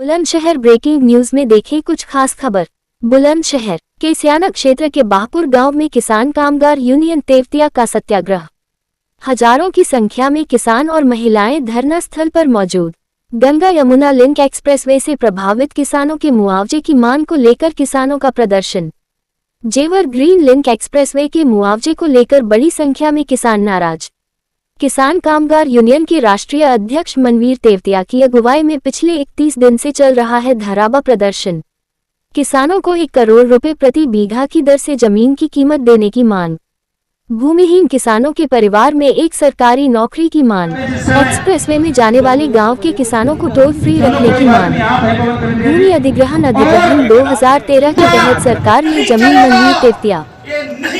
Bulandshahr breaking news में देखें कुछ खास खबर। बुलंदशहर के स्याना क्षेत्र के बाहपुर गांव में किसान कामगार यूनियन तेवतिया का सत्याग्रह। हजारों की संख्या में किसान और महिलाएं धरना स्थल पर मौजूद। गंगा यमुना लिंक एक्सप्रेसवे से प्रभावित किसानों के मुआवजे की मांग को लेकर किसानों का प्रदर्शन। जेवर ग्रीन लिंक एक्सप्रेसवे के मुआवजे को लेकर बड़ी संख्या में किसान नाराज। किसान कामगार यूनियन के राष्ट्रीय अध्यक्ष मनवीर तेवतिया की अगुवाई में पिछले 31 दिन से चल रहा है धाराबा प्रदर्शन। किसानों को 1 करोड़ रुपए प्रति बीघा की दर से जमीन की कीमत देने की मांग। भूमिहीन किसानों के परिवार में एक सरकारी नौकरी की मांग। एक्सप्रेसवे में जाने वाले गांव के किसानों को टोल फ्री रखने की मांग। भूमि अधिग्रहण 2013 के तहत सरकार ने जमीन मनवीर तेवतिया।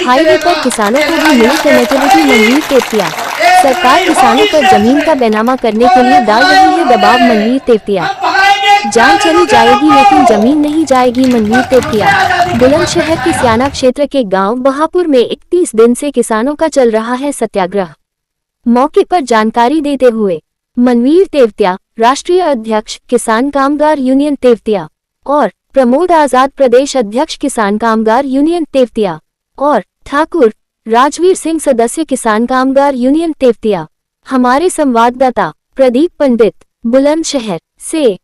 हाईवे पर किसानों को भी मिली कनेक्टिविटी मनवीर तेवतिया। सरकार किसानों पर जमीन का बैनामा करने के लिए डाल रही है दबाव मनवीर तेवतिया। जान चली जाएगी लेकिन जमीन नहीं जाएगी मनवीर तेवतिया। बुलंदशहर के स्याना क्षेत्र के गांव बहापुर में 31 दिन से किसानों का चल रहा है सत्याग्रह। मौके पर जानकारी देते हुए मनवीर तेवतिया, राष्ट्रीय अध्यक्ष किसान कामगार यूनियन तेवतिया और प्रमोद आजाद, प्रदेश अध्यक्ष किसान कामगार यूनियन तेवतिया और ठाकुर राजवीर सिंह, सदस्य किसान कामगार यूनियन तेवतिया। हमारे संवाददाता प्रदीप पंडित बुलंदशहर से।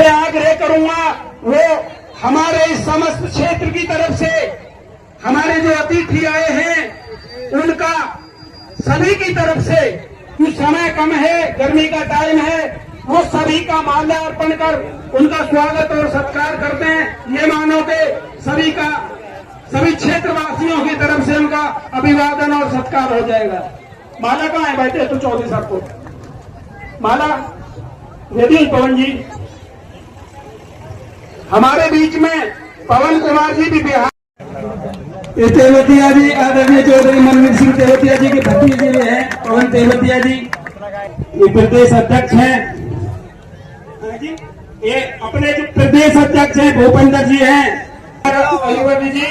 आग्रह करूंगा वो हमारे इस समस्त क्षेत्र की तरफ से हमारे जो अतिथि आए हैं उनका सभी की तरफ से, कुछ समय कम है, गर्मी का टाइम है, वो सभी का माल्यार्पण कर उनका स्वागत और सत्कार करते हैं। ये मानो के सभी क्षेत्रवासियों की तरफ से उनका अभिवादन और सत्कार हो जाएगा। माला कहाँ है? बैठे तो 24 आपको माला यदि पवन जी हमारे बीच में, पवन कुमार जी भी बिहार तेवतिया जी, आदरणीय चौधरी मनवीर सिंह तेवतिया जी के भतीजे भी हैं। पवन तेवतिया जी ये प्रदेश अध्यक्ष हैं। ये अपने जो प्रदेश अध्यक्ष हैं भूपेंद्र जी हैं। अयुवर्दी जी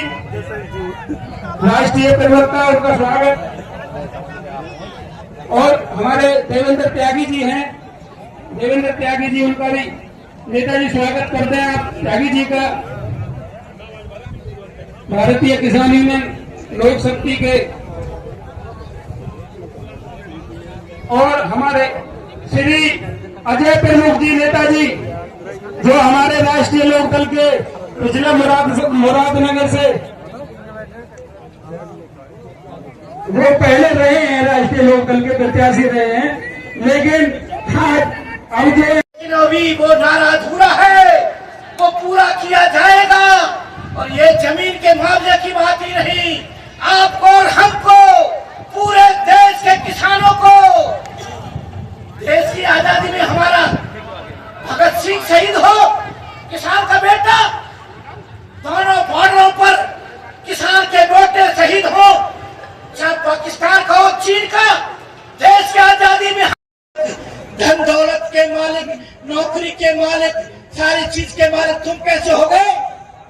राष्ट्रीय प्रवक्ता, उनका स्वागत। और हमारे देवेंद्र त्यागी जी हैं। देवेंद्र त्यागी जी, उनका भी नेताजी स्वागत करते हैं आप त्यागी जी का। भारतीय किसान यूनियन लोक शक्ति के और हमारे श्री अजय प्रमुख जी, नेताजी, जो हमारे राष्ट्रीय लोकदल के पिछले मुरादनगर से वो पहले रहे हैं, राष्ट्रीय लोकदल के प्रत्याशी रहे हैं, लेकिन अभी वो नारा अधूरा है, वो पूरा किया जाएगा। और ये जमीन के मामले की बात ही नहीं, आपको और हमको, पूरे देश के किसानों को, देश की आजादी में हमारा भगत सिंह शहीद हो, किसान का बेटा, दोनों बॉर्डरों पर किसान के बेटे शहीद हो, चाहे पाकिस्तान का हो, चीन का, देश की आजादी में धन दौलत के मालिक, नौकरी के मालिक, सारी चीज के मालिक तुम कैसे हो गए?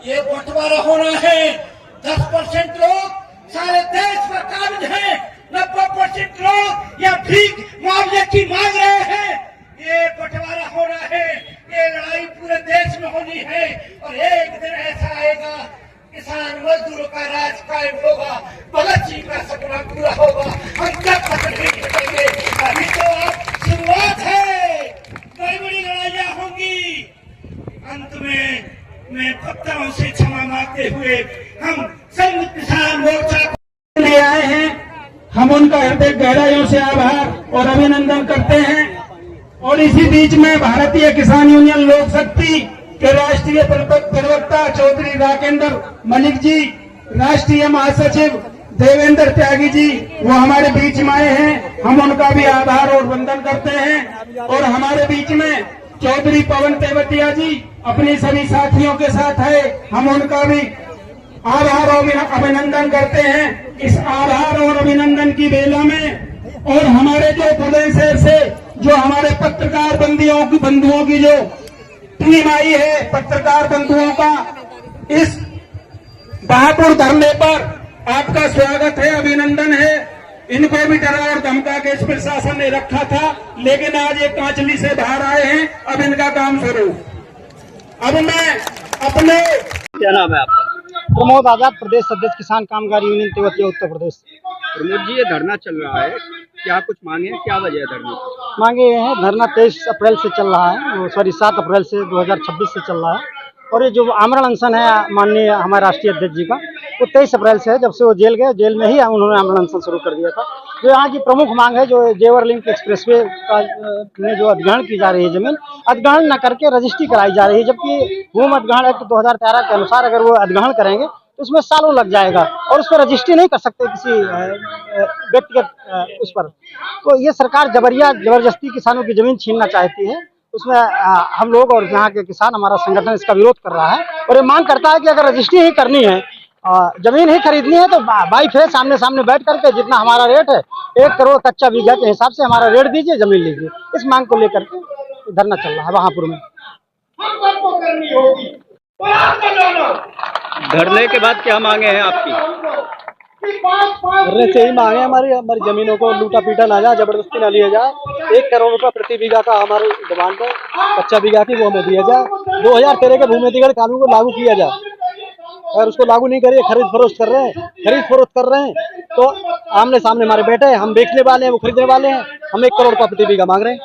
ये बंटवारा होना है। 10% लोग सारे देश पर काबिज हैं, 90% लोग या भीख मुआवजे की मांग रहे हैं। ये बंटवारा होना है, ये लड़ाई पूरे देश में होनी है। और एक दिन ऐसा आएगा, किसान मजदूरों का राज कायम होगा, भगत सिंह का सपना पूरा होगा। हम जब तक नहीं करेंगे, अभी तो आप शुरुआत है, बड़ी बड़ी लड़ाइयाँ होंगी। अंत में मैं पत्थरों से क्षमा मांगते हुए हम संयुक्त किसान मोर्चा को ले आए हैं। हम उनका हृदय गहराइयों से आभार और अभिनंदन करते हैं। और इसी बीच में भारतीय किसान यूनियन लोक शक्ति के राष्ट्रीय प्रवक्ता चौधरी राकेंद्र मलिक जी, राष्ट्रीय महासचिव देवेंद्र त्यागी जी, वो हमारे बीच में आए हैं। हम उनका भी आभार और वंदन करते हैं। और हमारे बीच में चौधरी पवन तेवतिया जी अपने सभी साथियों के साथ है, हम उनका भी आभार और अभिनंदन करते हैं। इस आभार और अभिनंदन की बेला में और हमारे जो बुलंदशहर से जो हमारे पत्रकार बंधुओं की जो टीम आई है, पत्रकार बंधुओं का इस बहापुर धरने पर आपका स्वागत है, अभिनंदन है। इनको भी डरा और धमका के इस प्रशासन ने रखा था, लेकिन आज ये कांचली से बाहर आए हैं। अब इनका काम शुरू। अब मैं अपने, क्या नाम है आपका? प्रमोद आजाद, प्रदेश अध्यक्ष किसान कामगार यूनियन तेवतिया उत्तर प्रदेश। प्रमोद जी, ये धरना चल रहा है, क्या कुछ मांगे हैं, क्या वजह है धरने की? मांगे ये हैं, धरना 23 अप्रैल से चल रहा है, सॉरी 7 अप्रैल से 2026 से चल रहा है। और ये जो आमरण अनशन है माननीय हमारे राष्ट्रीय अध्यक्ष जी का, वो 23 अप्रैल से है। जब से वो जेल गए, जेल में ही उन्होंने आमरण अनशन शुरू कर दिया था। जो यहाँ की प्रमुख मांग है, जो जेवर लिंक एक्सप्रेसवे का में जो अधिग्रहण की जा रही है, जमीन अधिग्रहण न करके रजिस्ट्री कराई जा रही है, जबकि भूमि अधिग्रहण एक्ट 2013 के अनुसार अगर वो अधिग्रहण करेंगे तो उसमें सालों लग जाएगा और उस पर रजिस्ट्री नहीं कर सकते किसी व्यक्तिगत उस पर। तो ये सरकार जबरदस्ती किसानों की जमीन छीनना चाहती है। उसमें हम लोग और यहाँ के किसान, हमारा संगठन इसका विरोध कर रहा है और ये मांग करता है कि अगर रजिस्ट्री ही करनी है, जमीन ही खरीदनी है, तो बाई फेस सामने सामने बैठ करके जितना हमारा रेट है 1 करोड़ कच्चा बीघा के हिसाब से हमारा रेट दीजिए, जमीन लीजिए। इस मांग को लेकर के धरना चल रहा है बहापुर में। धरने के बाद क्या मांगे हैं आपकी? धरने से ही मांगे हमारी जमीनों को लूटा पीटा ना जाए, जबरदस्ती ना लिया जाए। 1 करोड़ रुपया प्रति बीघा का हमारी डिमांड है, कच्चा बीघा की वो हमें दिया जाए। 2013 के भूमि अधिग्रहण कानून को लागू किया जाए। अगर उसको लागू नहीं करिए, खरीद फरोख्त कर रहे हैं तो आमने सामने हमारे बैठे हैं, हम बेचने वाले हैं, वो खरीदने वाले हैं। हम 1 करोड़ रुपया प्रति बीघा मांग रहे हैं,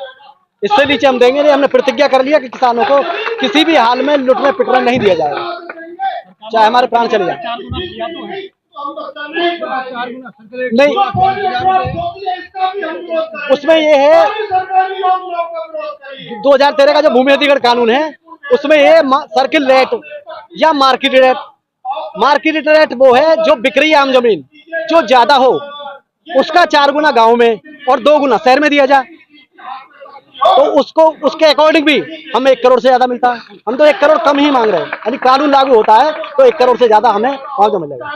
इससे नीचे हम देंगे नहीं। हमने प्रतिज्ञा कर लिया कि किसानों को किसी भी हाल में लुटने पिटने नहीं दिया जाएगा, चाहे हमारे प्राण चले जाए। नहीं, उसमें ये है 2013 का जो भूमि अधिग्रहण कानून है, उसमें ये सर्किल रेट या मार्केट रेट वो है जो बिक रही है आम जमीन, जो ज्यादा हो उसका 4 गुना गांव में और 2 गुना शहर में दिया जाए। तो उसको उसके अकॉर्डिंग भी हमें 1 करोड़ से ज्यादा मिलता है। हम तो 1 करोड़ कम ही मांग रहे हैं, यानी कानून लागू होता है तो 1 करोड़ से ज्यादा हमें मुआवजा मिलेगा।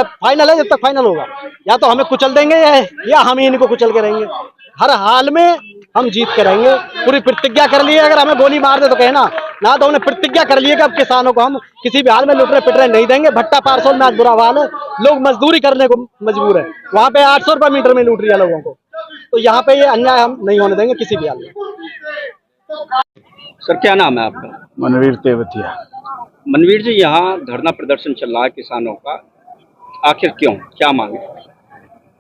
फाइनल है, जब तक फाइनल होगा या तो हमें कुचल देंगे या हम ही इनको कुचल के रहेंगे। हर हाल में हम जीत के रहेंगे। पूरी प्रतिज्ञा कर ली है, अगर हमें गोली मार दे तो कहना ना, तो हमने प्रतिज्ञा कर ली है कि अब किसानों को हम किसी भी हाल में लुटने पिटने नहीं देंगे। भट्टा पारसोल में आज बुरा हाल है, लोग मजदूरी करने को मजबूर है। वहां पे 800 रुपये मीटर में लूट रही है लोगों को, तो यहाँ पे ये अन्याय हम नहीं होने देंगे किसी भी हाल में। सर, क्या नाम है आपका? मनवीर तेवतिया। मनवीर जी, यहाँ धरना प्रदर्शन चल रहा है किसानों का, आखिर क्यों, क्या मांगे?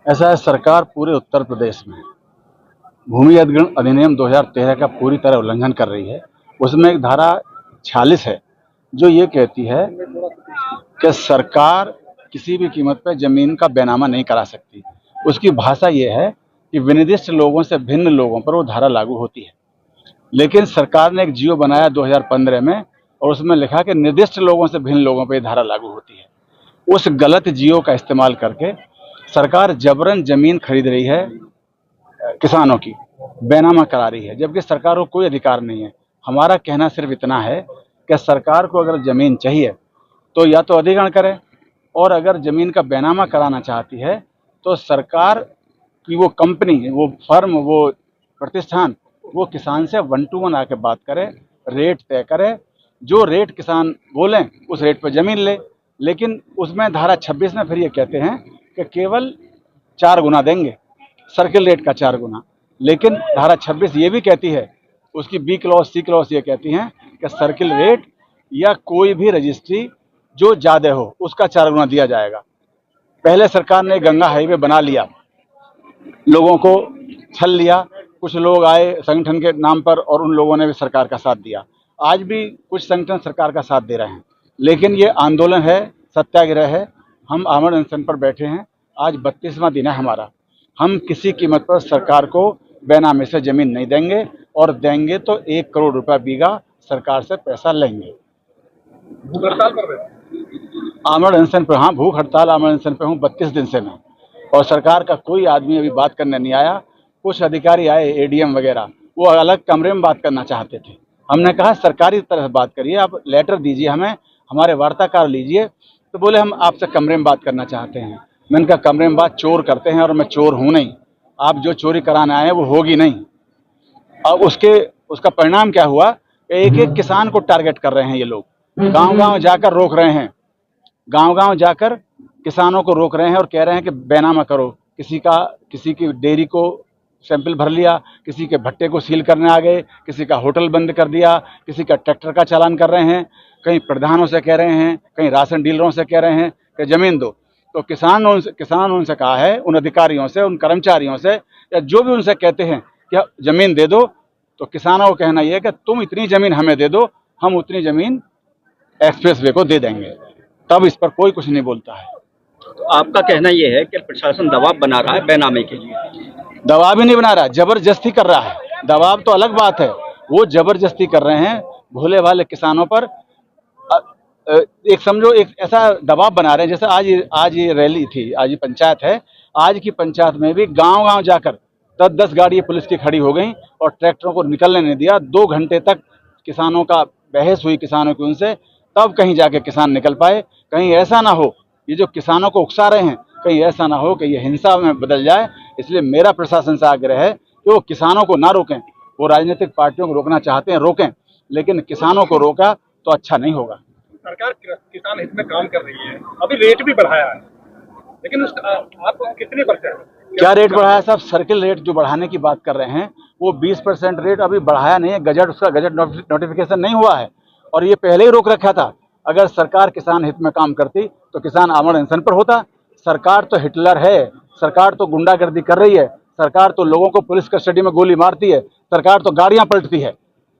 ऐसा है, सरकार पूरे उत्तर प्रदेश में भूमि अधिग्रहण अधिनियम 2013 का पूरी तरह उल्लंघन कर रही है। उसमें एक धारा 46 है जो ये कहती है कि सरकार किसी भी कीमत पर जमीन का बैनामा नहीं करा सकती। उसकी भाषा ये है कि विनिर्दिष्ट लोगों से भिन्न लोगों पर वो धारा लागू होती है। लेकिन सरकार ने एक जियो बनाया 2015 में और उसमें लिखा कि निर्दिष्ट लोगों से भिन्न लोगों पर धारा लागू होती है। उस गलत जियो का इस्तेमाल करके सरकार जबरन जमीन खरीद रही है, किसानों की बैनामा करा रही है, जबकि सरकार को कोई अधिकार नहीं है। हमारा कहना सिर्फ इतना है कि सरकार को अगर जमीन चाहिए तो या तो अधिग्रहण करे, और अगर जमीन का बैनामा कराना चाहती है तो सरकार की वो कंपनी, वो फर्म, वो प्रतिष्ठान, वो किसान से 1 to 1 आके बात करे, रेट तय करे, जो रेट किसान बोलें उस रेट पर जमीन ले। लेकिन उसमें धारा 26 में फिर ये कहते हैं कि केवल 4 गुना देंगे, सर्किल रेट का 4 गुना। लेकिन धारा 26 ये भी कहती है, उसकी बी क्लॉज सी क्लॉज ये कहती हैं कि सर्किल रेट या कोई भी रजिस्ट्री जो ज़्यादा हो उसका 4 गुना दिया जाएगा। पहले सरकार ने गंगा हाईवे बना लिया, लोगों को छल लिया, कुछ लोग आए संगठन के नाम पर और उन लोगों ने भी सरकार का साथ दिया। आज भी कुछ संगठन सरकार का साथ दे रहे हैं, लेकिन ये आंदोलन है, सत्याग्रह है। हम आमरण अनशन पर बैठे हैं, आज 32वां दिन है हमारा। हम किसी कीमत पर सरकार को बेनामी से जमीन नहीं देंगे, और देंगे तो 1 करोड़ रुपया बीघा सरकार से पैसा लेंगे। भूख हड़ताल पर आमरण अनशन पर, हाँ, भूख हड़ताल आमरण अनशन पर हूँ 32 दिन से मैं, और सरकार का कोई आदमी अभी बात करने नहीं आया। कुछ अधिकारी आए एडीएम वगैरह, वो अलग कमरे में बात करना चाहते थे। हमने कहा सरकारी तरह से बात करिए, आप लेटर दीजिए हमें, हमारे वार्ताकार लीजिए। तो बोले हम आपसे कमरे में बात करना चाहते हैं। मैंने कहा कमरे में बात चोर करते हैं और मैं चोर हूँ नहीं, आप जो चोरी कराने आए हैं वो होगी नहीं। और उसका परिणाम क्या हुआ, एक एक किसान को टारगेट कर रहे हैं ये लोग। गांव-गांव जाकर रोक रहे हैं, गांव-गांव जाकर किसानों को रोक रहे हैं और कह रहे हैं कि बैनामा करो। किसी की डेयरी को सैंपल भर लिया, किसी के भट्टे को सील करने आ गए, किसी का होटल बंद कर दिया, किसी का ट्रैक्टर का चालान कर रहे हैं, कहीं प्रधानों से कह रहे हैं, कहीं राशन डीलरों से कह रहे हैं कि जमीन दो। तो किसान उनसे कहा है, उन अधिकारियों से, उन कर्मचारियों से या जो भी उनसे कहते हैं कि जमीन दे दो, तो किसानों को कहना यह है कि तुम इतनी जमीन हमें दे दो, हम उतनी जमीन एक्सप्रेसवे को दे देंगे। तब इस पर कोई कुछ नहीं बोलता है। तो आपका कहना यह है कि प्रशासन दबाव बना रहा है बैनामे के लिए? दबाव ही नहीं बना रहा, जबरदस्ती कर रहा है। दबाव तो अलग बात है, वो जबरदस्ती कर रहे हैं भोले भाले किसानों पर। एक समझो एक ऐसा दबाव बना रहे हैं जैसे आज ये रैली थी, आज ये पंचायत है। आज की पंचायत में भी गांव-गांव जाकर 10-10 गाड़ी पुलिस की खड़ी हो गई और ट्रैक्टरों को निकलने नहीं दिया। 2 घंटे तक किसानों का बहस हुई, किसानों की उनसे, तब कहीं जाके किसान निकल पाए। कहीं ऐसा ना हो, ये जो किसानों को उकसा रहे हैं, कहीं ऐसा ना हो कि ये हिंसा में बदल जाए। इसलिए मेरा प्रशासन से आग्रह है कि वो किसानों को ना रोकें। वो राजनीतिक पार्टियों को रोकना चाहते हैं, रोकें, लेकिन किसानों को रोका तो अच्छा नहीं होगा। सरकार किसान हित में काम कर रही है, अभी रेट भी बढ़ाया है, लेकिन आप कितनी परसेंट क्या रेट बढ़ाया साहब? सर्किल रेट जो बढ़ाने की बात कर रहे हैं वो 20% रेट अभी बढ़ाया नहीं है। उसका गजट नोटिफिकेशन नहीं हुआ है और ये पहले ही रोक रखा था। अगर सरकार किसान हित में काम करती तो किसान आमरण अनशन पर होता। सरकार तो हिटलर है, सरकार तो गुंडागर्दी कर रही है, सरकार तो लोगों को पुलिस कस्टडी में गोली मारती है, सरकार तो गाड़ियां पलटती है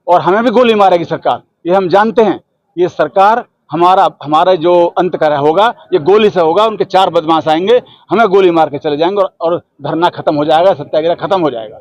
और हमें भी गोली मारेगी सरकार, ये हम जानते हैं। ये सरकार हमारा जो अंत करा होगा ये गोली से होगा। उनके 4 बदमाश आएंगे, हमें गोली मार के चले जाएंगे और धरना खत्म हो जाएगा, सत्याग्रह खत्म हो जाएगा।